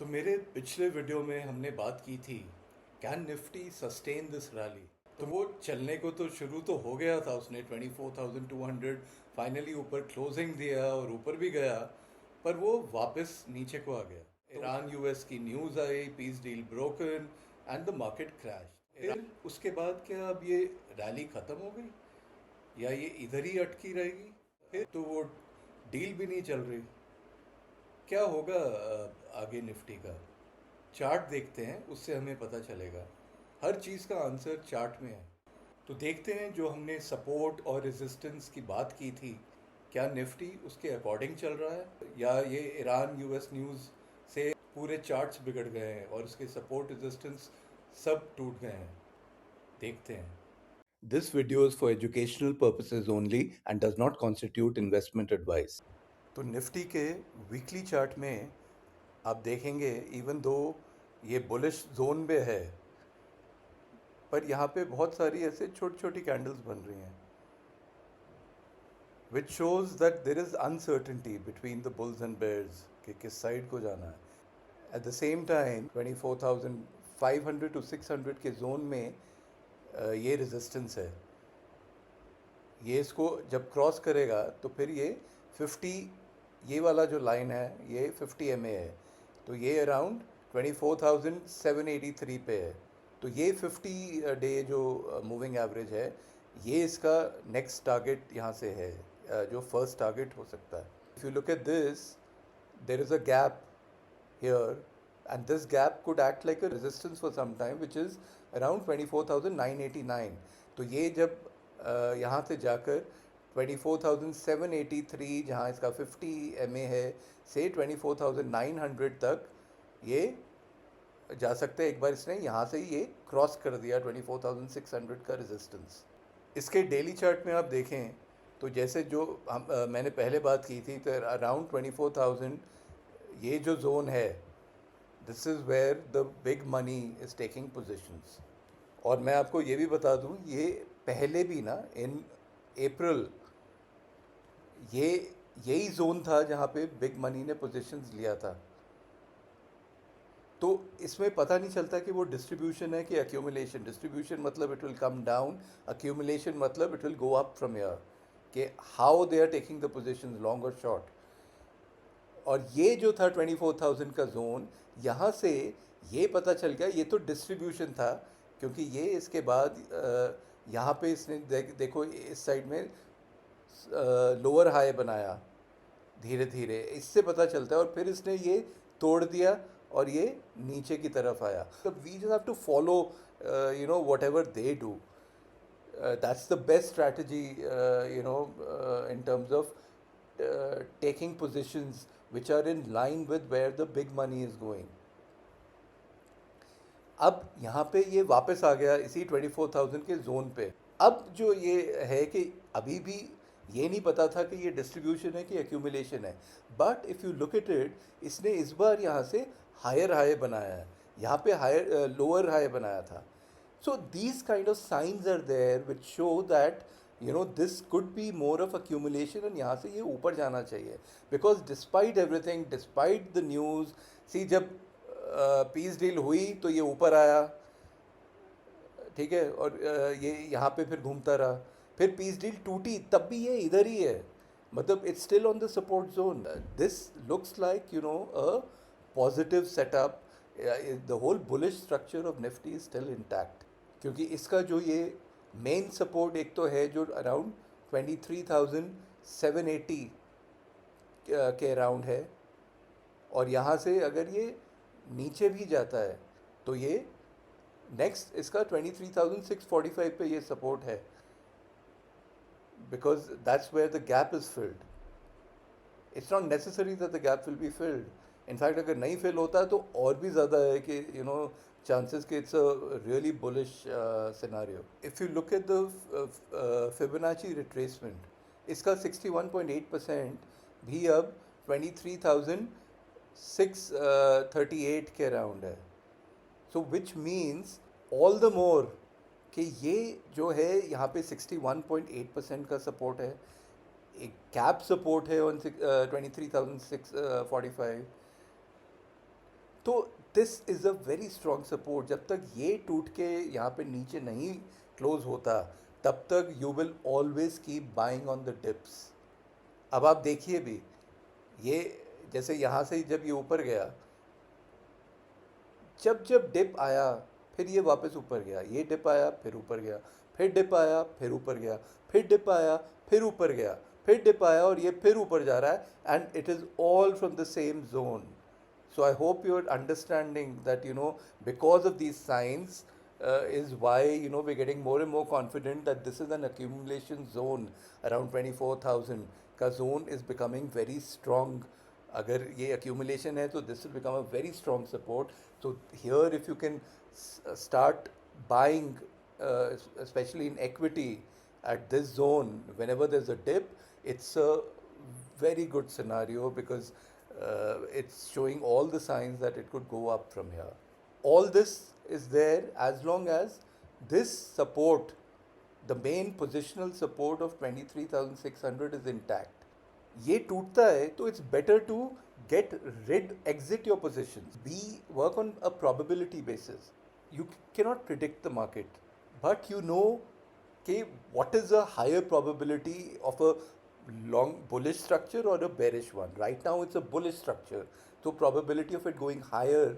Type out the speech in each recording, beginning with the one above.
तो मेरे पिछले वीडियो में हमने बात की थी, can Nifty sustain this rally. तो वो चलने को तो शुरू तो हो गया था, उसने 24,200 फाइनली ऊपर क्लोजिंग दिया और ऊपर भी गया, पर वो वापस नीचे को आ गया। ईरान यूएस की news I, peace deal broken and the market crash. फिर उसके बाद क्या अब ये रैली ख़त्म हो गई या ये इधर ही अटकी रहेगी? फिर तो वो डील भी नहीं चल रही। क्या होगा आगे निफ्टी का? चार्ट देखते हैं, उससे हमें पता चलेगा। हर चीज़ का आंसर चार्ट में है। तो देखते हैं, जो हमने सपोर्ट और रेजिस्टेंस की बात की थी, क्या निफ्टी उसके अकॉर्डिंग चल रहा है या ये ईरान यूएस न्यूज़ से पूरे चार्ट्स बिगड़ गए हैं और उसके सपोर्ट रेजिस्टेंस सब टूट गए हैं? देखते हैं। This video is for educational purposes only and does not constitute investment advice. तो निफ्टी के वीकली चार्ट में आप देखेंगे, इवन दो ये बुलिश जोन में है, पर यहाँ पे बहुत सारी ऐसे छोटी छोटी कैंडल्स बन रही हैं, which shows that there is uncertainty between the bulls and bears कि किस साइड को जाना है। At the same time 24,500 to 600 के जोन में ये रेजिस्टेंस है। ये इसको जब क्रॉस करेगा तो फिर ये 50, ये वाला जो लाइन है ये 50 एम है, तो ये अराउंड 24,783 पे है। तो ये 50 डे जो मूविंग एवरेज है, ये इसका नेक्स्ट टारगेट यहाँ से है, जो फर्स्ट टारगेट हो सकता है। If you look at this, there is a gap here, and this gap could act like a resistance for some time, which is around 24,989। तो ये जब यहाँ से जाकर 24,783, जहाँ इसका 50 MA है, से 24,900 तक ये जा सकते हैं। एक बार इसने यहाँ से ही ये क्रॉस कर दिया 24,600 का रेजिस्टेंस। इसके डेली चार्ट में आप देखें तो जैसे जो मैंने पहले बात की थी, तो अराउंड 24,000 ये जो जोन है, this is where the big money is taking positions. और मैं आपको ये भी बता दूं, ये पहले भी ना इन अप्रैल ये यही जोन था जहाँ पे बिग मनी ने पोजीशंस लिया था। तो इसमें पता नहीं चलता कि वो डिस्ट्रीब्यूशन है कि एक्यूमुलेशन। डिस्ट्रीब्यूशन मतलब it will come down, accumulation मतलब it will go up from here, कि how they are taking the positions, long और शॉर्ट। और ये जो था 24,000 का जोन, यहाँ से ये पता चल गया ये तो डिस्ट्रीब्यूशन था, क्योंकि ये इसके बाद यहाँ पे इसने देखो इस साइड में लोअर हाई बनाया धीरे धीरे, इससे पता चलता है। और फिर इसने ये तोड़ दिया और ये नीचे की तरफ आया। तो we just have to follow whatever they do. That's the best strategy, in terms of taking positions which are in line with where the big money is going. अब यहाँ पे ये वापस आ गया इसी 24,000 के जोन पे। अब जो ये है कि अभी भी ये नहीं पता था कि ये डिस्ट्रीब्यूशन है कि एक्यूमुलेशन है, but if you look at it, इसने इस बार यहाँ से हायर हाई बनाया है, यहाँ पे हायर लोअर हाई बनाया था। So these kind of signs are there which show that this could be more of accumulation, and यहाँ से ये ऊपर जाना चाहिए, because despite everything, despite the news, see जब पीस डील हुई तो ये ऊपर आया, ठीक है, और ये यहाँ पे फिर घूमता रहा। फिर पीस डील टूटी तब भी ये इधर ही है, मतलब it's still on the support zone. This looks like a positive setup. The whole bullish structure of Nifty is still intact, क्योंकि इसका जो ये मेन सपोर्ट एक तो है जो अराउंड 23,780 के अराउंड है, और यहाँ से अगर ये नीचे भी जाता है तो ये नेक्स्ट इसका 23,645 पे ये सपोर्ट है, because that's where the gap is filled. It's not necessary that the gap will be filled. In fact अगर नहीं फिल होता है तो और भी ज़्यादा है कि chances कि it's a really bullish scenario. If you look at the Fibonacci retracement, इसका 61.8% भी अब 23,638 के अराउंड है। So which means all the more कि ये जो है यहाँ पे 61.8% का सपोर्ट है, एक कैप सपोर्ट है ऑन 23,645। तो this is a very strong support. जब तक ये टूट के यहाँ पे नीचे नहीं क्लोज होता, तब तक you will always keep buying on the dips. अब आप देखिए भी, ये जैसे यहाँ से जब ये ऊपर गया, जब जब डिप आया, फिर ये वापस ऊपर गया, ये डिप आया फिर ऊपर गया, फिर डिप आया फिर ऊपर गया, फिर डिप आया फिर ऊपर गया, फिर डिप आया और ये फिर ऊपर जा रहा है. And it is all from the same zone. So I hope you're understanding that, because of these signs, is why, we're getting more and more confident that this is an accumulation zone around 24,000. का zone is becoming very strong. अगर ये accumulation है तो this will become a very strong support. So here if you can start buying, especially in equity at this zone, whenever there's a dip, it's a very good scenario because it's showing all the signs that it could go up from here. All this is there as long as this support, the main positional support of 23,600 is intact. ये टूटता है तो it's better to exit your positions. Work on a probability basis. You cannot predict the market, but you know what is a higher probability of a long bullish structure or a bearish one. Right now it's a bullish structure, so probability of it going higher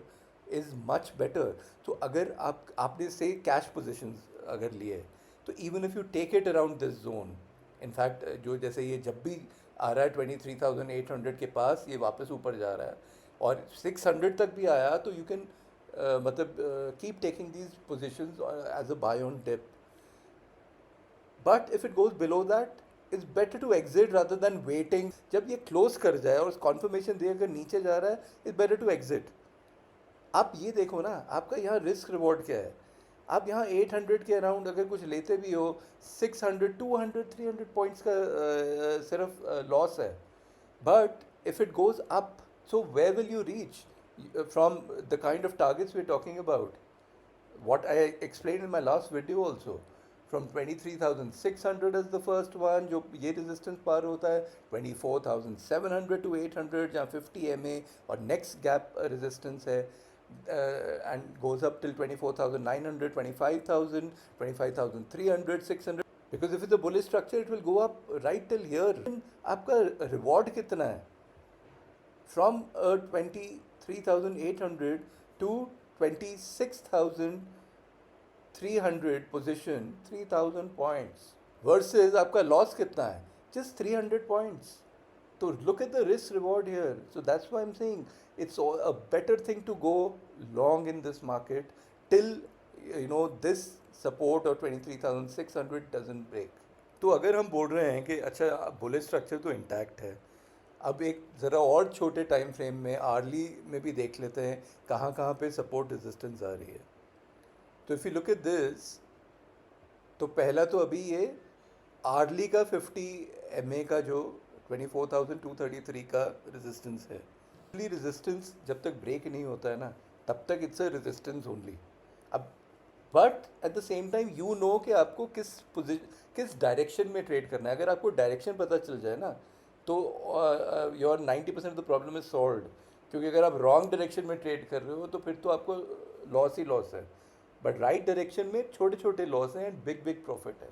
is much better. So अगर आपने say cash positions अगर लिए, तो even if you take it around this zone, in fact जो जैसे ये जब भी आ रहा है 23,800 के पास, ये वापस ऊपर जा रहा है और 600 तक भी आया, तो you can मतलब keep taking these positions as a buy on dip. But if it goes below that, it's better to exit rather than waiting. जब ये क्लोज कर जाए और कॉन्फर्मेशन दे अगर नीचे जा रहा है, it's better to exit. आप ये देखो ना, आपका यहाँ रिस्क रिवॉर्ड क्या है. आप यहाँ 800 के अराउंड अगर कुछ लेते भी हो, 600, 200, 300 पॉइंट्स का सिर्फ लॉस है. But if it goes up, so where will you reach from the kind of targets we are talking about. What I explained in my last video also, from 23,600 is the first one जो ये resistance पार होता है, 24,700 to 800 जहाँ 50 MA और next gap resistance है, and goes up till 24,900, 25,000, 25,300, 600. Because if it's a bullish structure, it will go up right till here. आपका reward कितना है? From 23,800 to 26,300 position, 3,000 points, versus आपका loss कितना है? Just 300 points. So look at the risk reward here. So that's why I'm saying it's a better thing to go long in this market till this support of 23,600 doesn't break. तो अगर हम बोल रहे हैं कि अच्छा बुलिश स्ट्रक्चर तो intact है, अब एक ज़रा और छोटे टाइम फ्रेम में आर्ली में भी देख लेते हैं कहाँ कहाँ पे सपोर्ट रेजिस्टेंस आ रही है. तो if you look at this, तो पहला तो अभी ये आर्ली का 50 MA का जो 24,233 का रेजिस्टेंस है. रेजिस्टेंस जब तक ब्रेक नहीं होता है ना, तब तक इट्स अ रेजिस्टेंस ओनली. अब but at the same time you no कि आपको किस डायरेक्शन में ट्रेड करना है. अगर आपको डायरेक्शन पता चल जाए ना, तो your 90% of the problem is solved. क्योंकि अगर आप रॉन्ग डायरेक्शन में ट्रेड कर रहे हो तो फिर तो आपको लॉस ही लॉस है. बट राइट डायरेक्शन में छोटे छोटे लॉस हैं एंड बिग बिग प्रॉफिट है.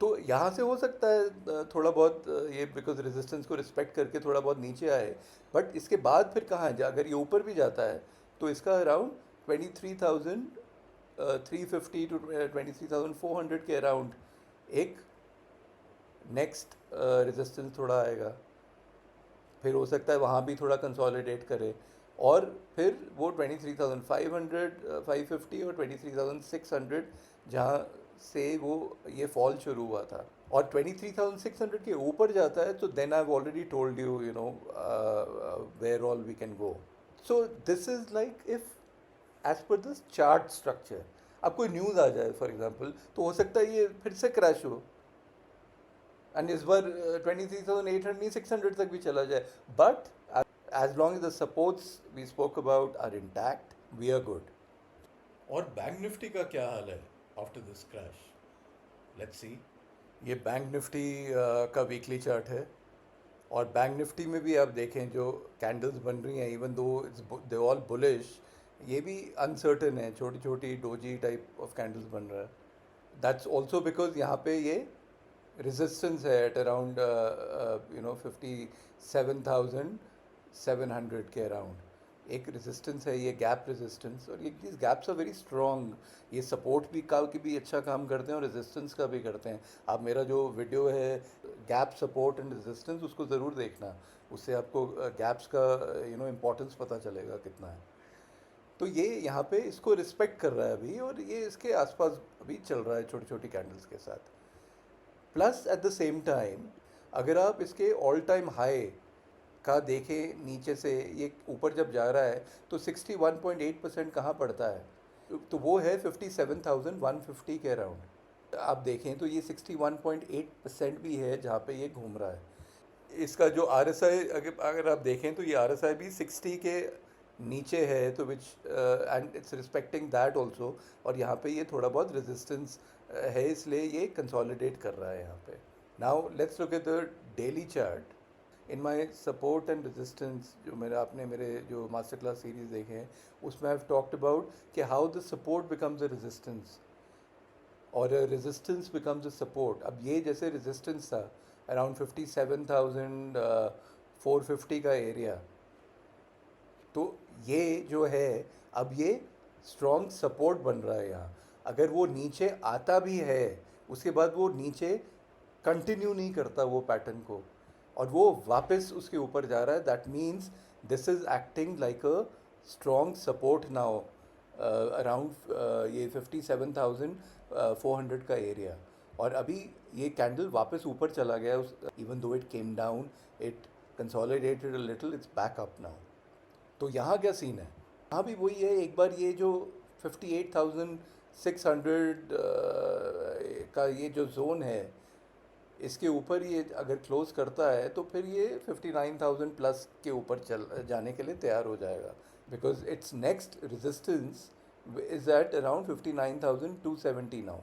तो यहाँ से हो सकता है थोड़ा बहुत ये बिकॉज रेजिस्टेंस को रिस्पेक्ट करके थोड़ा बहुत नीचे आए. बट इसके बाद फिर कहाँ है, अगर ये ऊपर भी जाता है तो इसका अराउंड 23,350 टू 23,400 के अराउंड एक नेक्स्ट रेजिस्टेंस थोड़ा आएगा. फिर हो सकता है वहाँ भी थोड़ा कंसोलिडेट करे और फिर वो 23,500, 550 और 23,600 जहाँ से वो ये फॉल शुरू हुआ था, और 23,600 के ऊपर जाता है तो then I have already told you where all we can go. So this is like if as per this chart structure अब कोई न्यूज़ आ जाए फॉर एग्जांपल, तो हो सकता है ये फिर से क्रैश हो एंड इस बार 23,800 नहीं 600 तक भी चला जाए. But as long as the supports we spoke about are intact, we are good. और बैंक निफ्टी का क्या हाल है after this crash? Let's see. ये बैंक निफ्टी का वीकली चार्ट है. और बैंक निफ्टी में भी आप देखें जो कैंडल्स बन रही हैं, even though it's they all bullish, ये भी अनसर्टन है, छोटी छोटी डोजी टाइप ऑफ कैंडल्स बन रहा है. दैट्स ऑल्सो बिकॉज यहाँ पे ये रेजिस्टेंस है एट अराउंड 57,700 के अराउंड. एक रेजिस्टेंस है, ये गैप रेजिस्टेंस, और ये these gaps are very strong. ये सपोर्ट भी का की भी अच्छा काम करते हैं और रेजिस्टेंस का भी करते हैं. आप मेरा जो वीडियो है गैप सपोर्ट एंड रेजिस्टेंस उसको ज़रूर देखना, उससे आपको गैप्स का इम्पोर्टेंस पता चलेगा कितना है. तो ये यहाँ पे इसको रिस्पेक्ट कर रहा है अभी, और ये इसके आसपास अभी चल रहा है छोटी छोटी कैंडल्स के साथ. Plus eight the same time अगर आप इसके ऑल टाइम हाई का देखें नीचे से, ये ऊपर जब जा रहा है तो 61.8% कहाँ पड़ता है, तो वो है 57,150 के अराउंड. आप देखें तो ये 61.8% भी है जहाँ पे ये घूम रहा है. इसका जो आर एस आई अगर आप देखें तो ये आर एस आई भी 60 के नीचे है, तो which and it's respecting that also. और यहाँ पे ये थोड़ा बहुत रेजिस्टेंस है, इसलिए ये कंसोलिडेट कर रहा है यहाँ पे. Now let's look at the daily chart. In my support and resistance, जो मेरा आपने मेरे जो मास्टर क्लास सीरीज़ देखे हैं उसमें आई हैव टॉक्ड अबाउट कि how the support becomes a resistance और रेजिस्टेंस बिकम्स अ सपोर्ट. अब ये जैसे रेजिस्टेंस था अराउंड 57,450 का एरिया, तो ये जो है अब ये स्ट्रॉन्ग सपोर्ट बन रहा है यहाँ. अगर वो नीचे आता भी है उसके बाद वो नीचे कंटिन्यू नहीं करता वो पैटर्न को और वो वापस उसके ऊपर जा रहा है, that means this is acting like a strong support now around ये 57,400 का एरिया. और अभी ये कैंडल वापस ऊपर चला गया, उस even though it came down, it consolidated a little, it's back up now. तो यहाँ क्या सीन है, यहाँ भी वही है. एक बार ये जो 58,600 का ये जो जोन है, इसके ऊपर ये अगर क्लोज करता है तो फिर ये 59,000 प्लस के ऊपर चल जाने के लिए तैयार हो जाएगा, because it's next resistance is at around 59,270 now.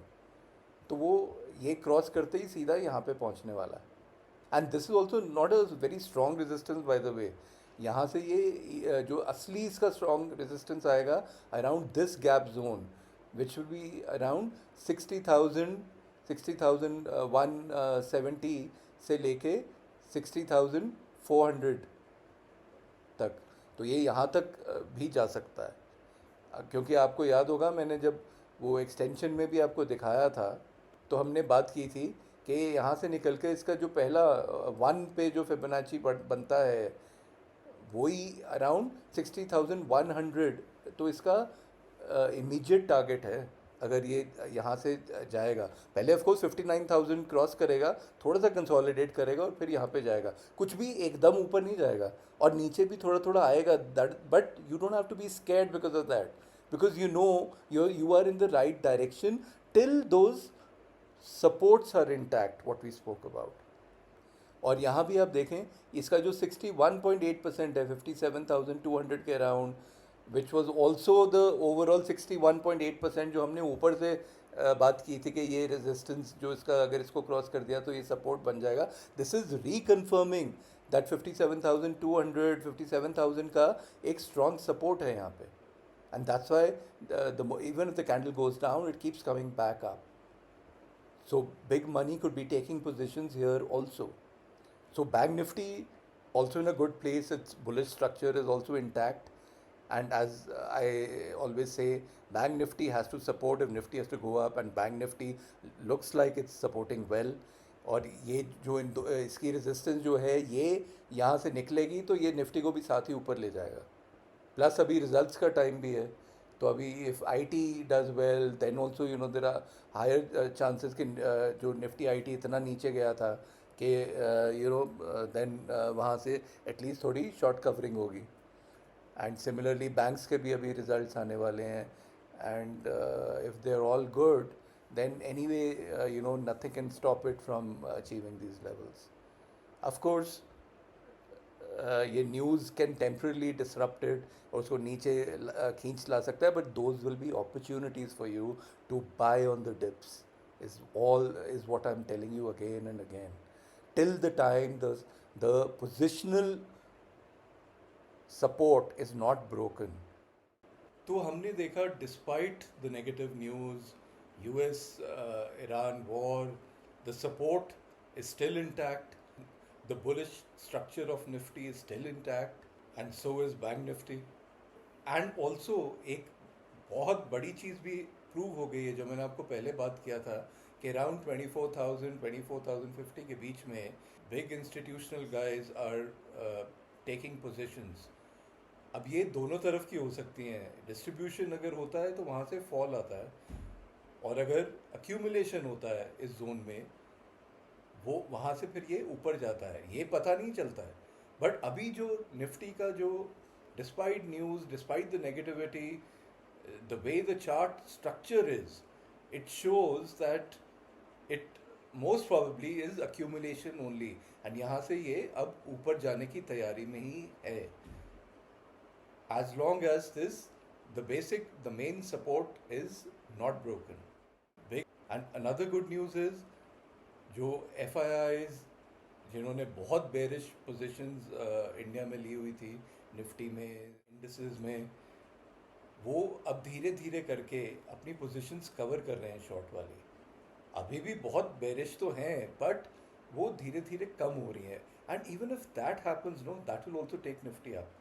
तो वो ये क्रॉस करते ही सीधा यहाँ पे पहुँचने वाला है. And this is also not a very strong resistance by the way. यहाँ से ये जो असली इसका स्ट्रॉन्ग रेजिस्टेंस आएगा around this gap zone, which will be around 60,170 से लेके 60,400 तक. तो ये यहाँ तक भी जा सकता है. क्योंकि आपको याद होगा मैंने जब वो एक्सटेंशन में भी आपको दिखाया था तो हमने बात की थी कि यहाँ से निकल के इसका जो पहला वन पे जो फिबोनाची बनता है वही अराउंड 60,100, तो इसका इमीडिएट टारगेट है. अगर ये यहाँ से जाएगा, पहले ऑफ कोर्स 59,000 क्रॉस करेगा, थोड़ा सा कंसोलिडेट करेगा और फिर यहाँ पे जाएगा. कुछ भी एकदम ऊपर नहीं जाएगा और नीचे भी थोड़ा थोड़ा आएगा, that but you don't have to be scared because of that, because you know you are in the right direction till those supports are intact, what we spoke about. और यहाँ भी आप देखें इसका जो 61.8% है 57,200 के around, which was also the overall 61.8% जो हमने ऊपर से बात की थी कि ये रेजिस्टेंस जो इसका अगर इसको क्रॉस कर दिया तो ये सपोर्ट बन जाएगा. दिस इज़ रिकन्फर्मिंग दैट 57,200 57,000 का एक स्ट्रॉन्ग सपोर्ट है यहाँ पे. And that's why even if the candle goes down, it keeps coming back up. So big money could be taking positions here also. So Bank Nifty also in a good place. Its bullish structure is also intact. And as I always say, Bank Nifty has to support if Nifty has to go up, and Bank Nifty looks like it's supporting well. और ये जो इसकी resistance जो है ये यहाँ से निकलेगी तो ये निफ्टी को भी साथ ही ऊपर ले जाएगा. प्लस अभी रिजल्ट्स का टाइम भी है, तो अभी if IT does well then also there are higher chances कि जो निफ्टी IT इतना नीचे गया था कि देन वहाँ से एटलीस्ट थोड़ी शॉर्ट कवरिंग होगी. एंड सिमिलरली बैंक्स के भी अभी रिजल्ट्स आने वाले हैं, and if they are all good then anyway nothing can stop it from achieving these levels. Of course ये न्यूज़ कैन टेम्परली डिसरप्टेड और उसको नीचे खींच ला सकता है, but those will be opportunities for you to buy on the dips is what I am telling you again and again. till the time the positional support is not broken. तो हमने देखा despite the negative news, US Iran war, the support is still intact, the bullish structure of Nifty is still intact and so is bank Nifty. And also एक बहुत बड़ी चीज़ भी prove हो गई है जो मैंने आपको पहले बात किया था कि अराउंड 24,000 के बीच में big institutional guys are taking positions. अब ये दोनों तरफ की हो सकती हैं. डिस्ट्रीब्यूशन अगर होता है तो वहाँ से फॉल आता है, और अगर अक्यूमुलेशन होता है इस जोन में वो वहाँ से फिर ये ऊपर जाता है. ये पता नहीं चलता है. बट अभी जो निफ्टी का जो despite news, despite the negativity, the way the chart structure is, it shows that it most probably is accumulation only. And यहाँ से ये अब ऊपर जाने की तैयारी में ही है. As long as the main support is not broken. Big. And another good news is, जो FIIs जिन्होंने बहुत bearish positions इंडिया में ली हुई थी, निफ्टी में, इंडिसेस में, वो अब धीरे धीरे करके अपनी positions कवर कर रहे हैं शॉर्ट वाली. अभी भी बहुत bearish तो हैं, बट वो धीरे धीरे कम हो रही हैं. And even if that happens, no, that will also take Nifty up.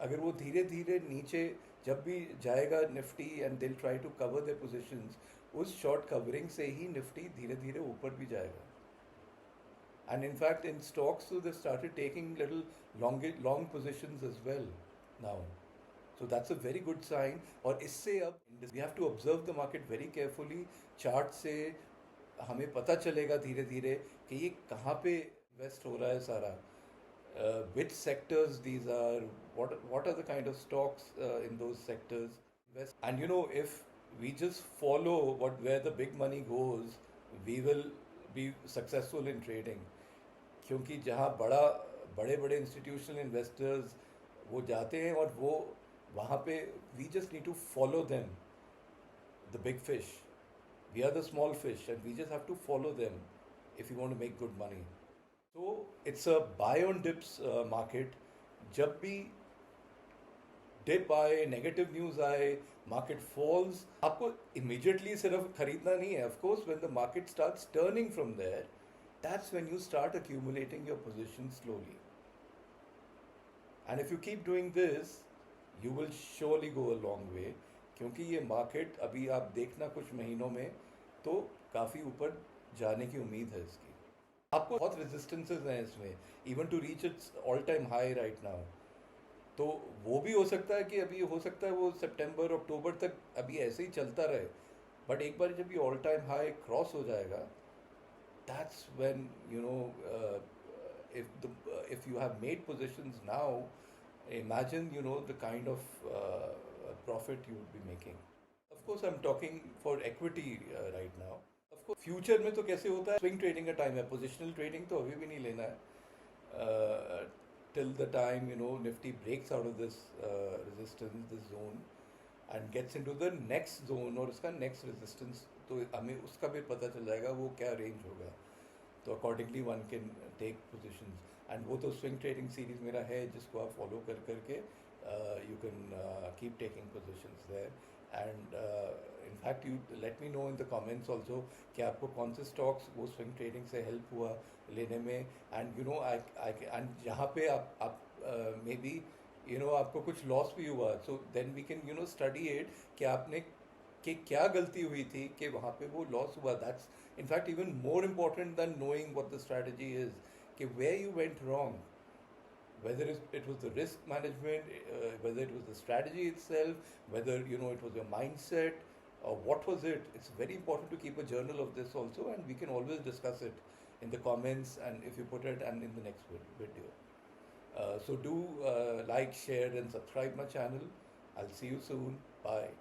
अगर वो धीरे धीरे नीचे जब भी जाएगा Nifty and they'll try to cover the positions, उस शॉर्ट कवरिंग से ही निफ्टी धीरे धीरे ऊपर भी जाएगा. And in fact in stocks they started taking little long positions as well now. So that's a very good sign. और इससे अब we have to observe the market very carefully. Chart से हमें पता चलेगा धीरे धीरे कि ये कहाँ पे इन्वेस्ट हो रहा है सारा, which sectors these are, what are the kind of stocks in those sectors. And you know, if we just follow where the big money goes, we will be successful in trading. क्योंकि जहाँ बड़े बड़े institutional investors वो जाते हैं और वो वहाँ पे we just need to follow them, the big fish. We are the small fish and we just have to follow them if you want to make good money. So it's a buy on dips market. जब भी dip आए, negative news आए, market falls, आपको immediately सिर्फ खरीदना नहीं है. Of course when the market starts turning from there, that's when you start accumulating your position slowly. And if you keep doing this, you will surely go a long way. क्योंकि ये market अभी आप देखना कुछ महीनों में तो काफ़ी ऊपर जाने की उम्मीद है इसकी. आपको बहुत रेजिस्टेंसेस हैं इसमें, even to reach its all time high right now. तो वो भी हो सकता है कि अभी हो सकता है वो सितंबर अक्टूबर तक अभी ऐसे ही चलता रहे. बट एक बार जब ये ऑल टाइम हाई क्रॉस हो जाएगा, that's when you know, if you have made positions now, imagine you know the kind of profit you would be making. Of course I'm talking for equity right now. Future में तो कैसे होता है, swing trading का time है. Positional trading तो अभी भी नहीं लेना है till the time you know Nifty breaks out of this resistance, this zone, and gets into the next zone और उसका नेक्स्ट रेजिस्टेंस. तो हमें उसका भी पता चल जाएगा वो क्या रेंज होगा. तो accordingly one can take positions. And वो तो स्विंग ट्रेडिंग सीरीज मेरा है जिसको आप फॉलो कर करके you can keep taking positions there. And in fact you let me know in the comments also कि आपको कौन से stocks वो swing trading से help हुआ लेने में. and you know and जहाँ पे आप maybe you know आपको कुछ loss भी हुआ, so then we can you know study it कि आपने कि क्या गलती हुई थी कि वहाँ पे वो loss हुआ. That's in fact even more important than knowing what the strategy is, कि where you went wrong, whether it was the risk management, whether it was the strategy itself, whether you know it was your mindset, or what was it. It's very important to keep a journal of this also, and we can always discuss it in the comments and if you put it and in the next video. So do like, share and subscribe my channel. I'll see you soon. Bye.